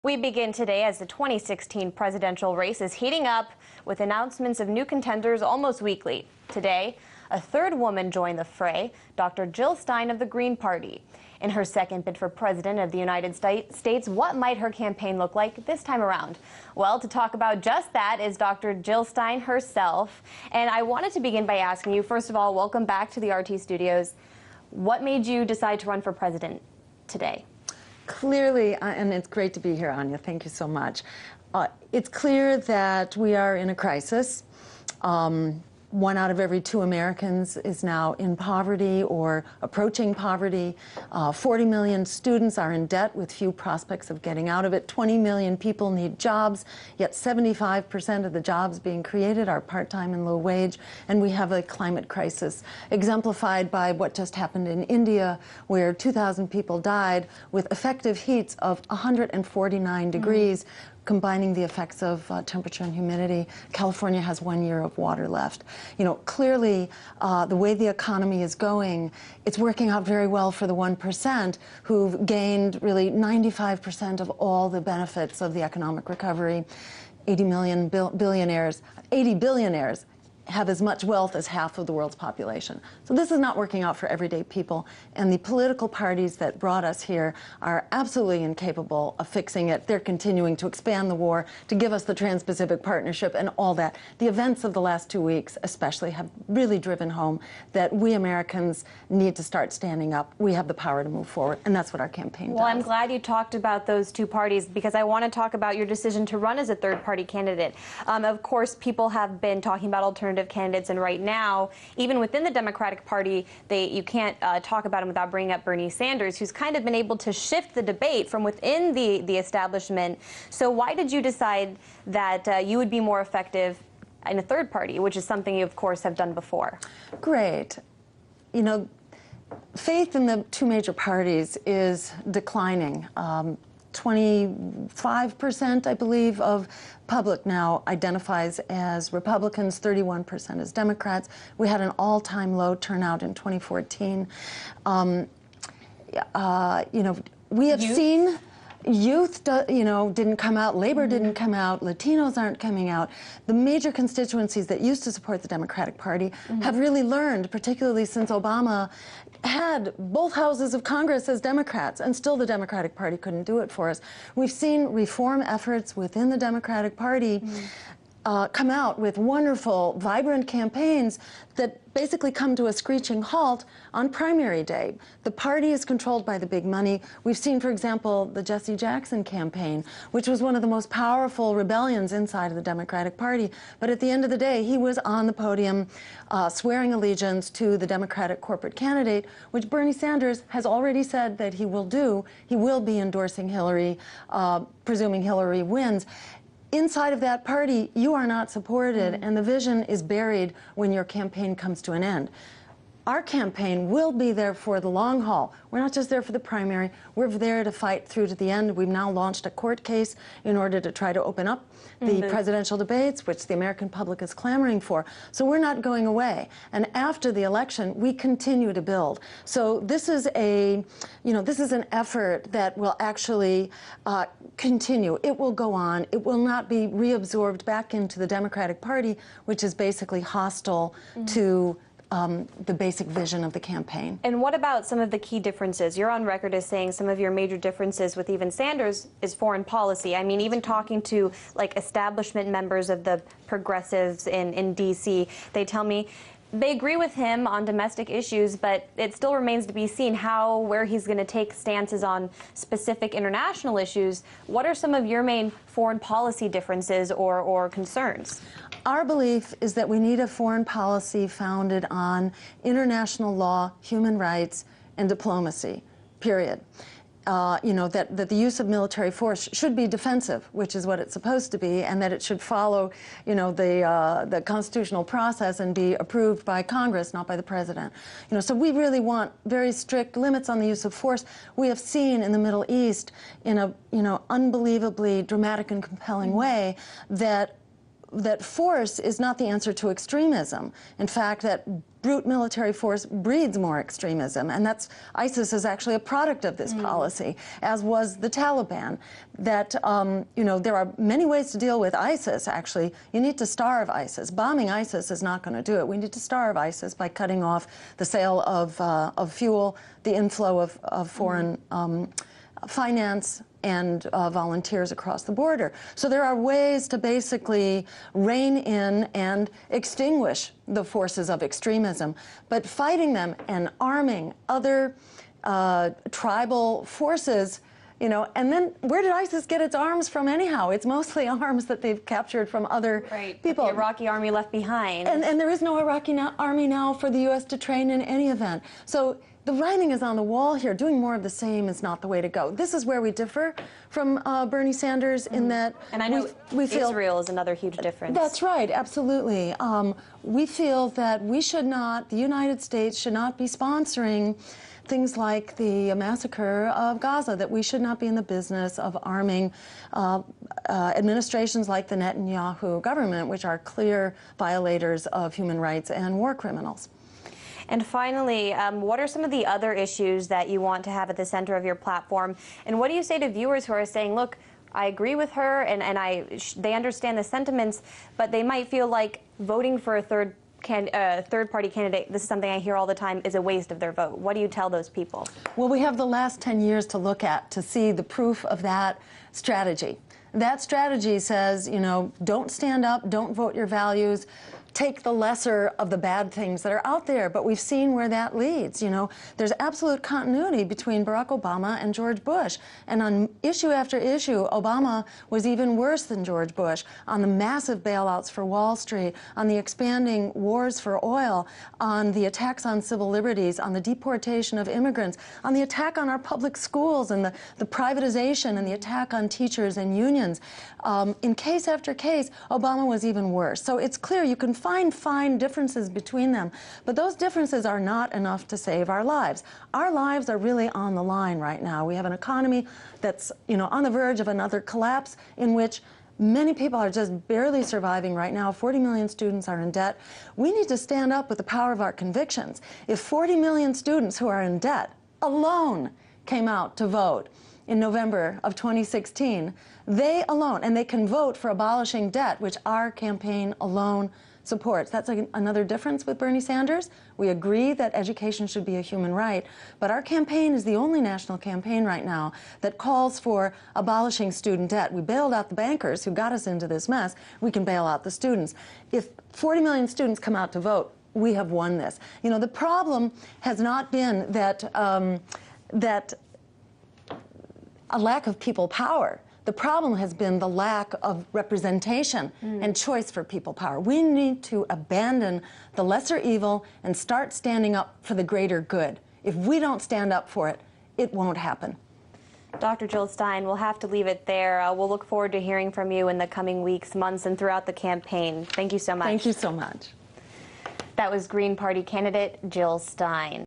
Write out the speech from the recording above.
We begin today as the 2016 presidential race is heating up with announcements of new contenders almost weekly. Today, a third woman joined the fray, Dr. Jill Stein of the Green Party. In her second bid for president of the United States, what might her campaign look like this time around? Well, to talk about just that is Dr. Jill Stein herself. And I wanted to begin by asking you, first of all, welcome back to the RT Studios. What made you decide to run for president today? Clearly, and it's great to be here, Anya. Thank you so much. It's clear that we are in a crisis. 1 out of every 2 Americans is now in poverty or approaching poverty. 40 million students are in debt with few prospects of getting out of it. 20 million people need jobs, yet 75% of the jobs being created are part-time and low wage. And we have a climate crisis exemplified by what just happened in India, where 2,000 people died with effective heats of 149 degrees. Combining the effects of temperature and humidity. California has 1 year of water left. You know, clearly, the way the economy is going, it's working out very well for the 1% who've gained really 95% of all the benefits of the economic recovery. 80 billionaires have as much wealth as half of the world's population. So this is not working out for everyday people, and the political parties that brought us here are absolutely incapable of fixing it. They're continuing to expand the war, to give us the Trans-Pacific Partnership and all that. The events of the last 2 weeks especially have really driven home that we Americans need to start standing up. We have the power to move forward, and that's what our campaign does. Well, I'm glad you talked about those 2 parties, because I want to talk about your decision to run as a third-party candidate. Of course, people have been talking about alternative candidates, and right now, even within the Democratic Party, you can't talk about him without bringing up Bernie Sanders, who's kind of been able to shift the debate from within the establishment. So why did you decide that you would be more effective in a third party, which is something you, of course, have done before? Great. You know, faith in the 2 major parties is declining. 25%, I believe, of public now identifies as Republicans, 31% as Democrats. We had an all-time low turnout in 2014. You know, we have seen youth, didn't come out, labor didn't come out, Latinos aren't coming out. The major constituencies that used to support the Democratic Party have really learned, particularly since Obama had both houses of Congress as Democrats, and still the Democratic Party couldn't do it for us. We've seen reform efforts within the Democratic Party come out with wonderful, vibrant campaigns that basically come to a screeching halt on primary day. The party is controlled by the big money. We've seen, for example, the Jesse Jackson campaign, which was one of the most powerful rebellions inside of the Democratic Party. But at the end of the day, he was on the podium swearing allegiance to the Democratic corporate candidate, which Bernie Sanders has already said that he will do. He will be endorsing Hillary, presuming Hillary wins. Inside of that party, you are not supported, and the vision is buried when your campaign comes to an end. Our campaign will be there for the long haul. We're not just there for the primary. We're there to fight through to the end. We've now launched a court case in order to try to open up the presidential debates, which the American public is clamoring for. So we're not going away. And after the election, we continue to build. So this is this is an effort that will actually continue. It will go on. It will not be reabsorbed back into the Democratic Party, which is basically hostile to the basic vision of the campaign. And what about some of the key differences? You're on record as saying some of your major differences with even Sanders is foreign policy. I mean, even talking to like establishment members of the progressives in D.C., they tell me they agree with him on domestic issues, but it still remains to be seen where he's going to take stances on specific international issues. What are some of your main foreign policy differences or concerns? Our belief is that we need a foreign policy founded on international law, human rights, and diplomacy, period. That the use of military force should be defensive, which is what it's supposed to be, and that it should follow, the constitutional process and be approved by Congress, not by the president. So we really want very strict limits on the use of force. We have seen in the Middle East, in a unbelievably dramatic and compelling way, that that force is not the answer to extremism. In fact, that brute military force breeds more extremism, and ISIS is actually a product of this policy, as was the Taliban. That there are many ways to deal with ISIS. Actually, you need to starve ISIS. Bombing ISIS is not going to do it. We need to starve ISIS by cutting off the sale of fuel, the inflow of foreign finance, and volunteers across the border. So there are ways to basically rein in and extinguish the forces of extremism. But fighting them and arming other tribal forces, and then where did ISIS get its arms from anyhow? It's mostly arms that they've captured from other people. The Iraqi army left behind. And there is no Iraqi army now for the U.S. to train in any event. So the writing is on the wall here. Doing more of the same is not the way to go. This is where we differ from Bernie Sanders in that and I know we feel Israel is another huge difference. That's right, absolutely. We feel that the United States should not be sponsoring things like the massacre of Gaza, that we should not be in the business of arming administrations like the Netanyahu government, which are clear violators of human rights and war criminals. And finally, what are some of the other issues that you want to have at the center of your platform? And what do you say to viewers who are saying, look, I agree with her and they understand the sentiments, but they might feel like voting for a third-party candidate, this is something I hear all the time, is a waste of their vote. What do you tell those people? Well, we have the last 10 years to look at to see the proof of that strategy. That strategy says, don't stand up, don't vote your values, take the lesser of the bad things that are out there. But we've seen where that leads. There's absolute continuity between Barack Obama and George Bush. And on issue after issue, Obama was even worse than George Bush on the massive bailouts for Wall Street, on the expanding wars for oil, on the attacks on civil liberties, on the deportation of immigrants, on the attack on our public schools and the privatization and the attack on teachers and unions. In case after case, Obama was even worse. So it's clear you can find fine differences between them, but those differences are not enough to save our lives. Our lives are really on the line right now. We have an economy that's, on the verge of another collapse, in which many people are just barely surviving right now. 40 million students are in debt. We need to stand up with the power of our convictions. If 40 million students who are in debt alone came out to vote in November of 2016, they alone, and they can vote for abolishing debt, which our campaign alone supports. That's another difference with Bernie Sanders. We agree that education should be a human right, but our campaign is the only national campaign right now that calls for abolishing student debt. We bailed out the bankers who got us into this mess. We can bail out the students. If 40 million students come out to vote, we have won this. The problem has not been that a lack of people power. The problem has been the lack of representation and choice for people power. We need to abandon the lesser evil and start standing up for the greater good. If we don't stand up for it, it won't happen. Dr. Jill Stein, we'll have to leave it there. We'll look forward to hearing from you in the coming weeks, months, and throughout the campaign. Thank you so much. Thank you so much. That was Green Party candidate Jill Stein.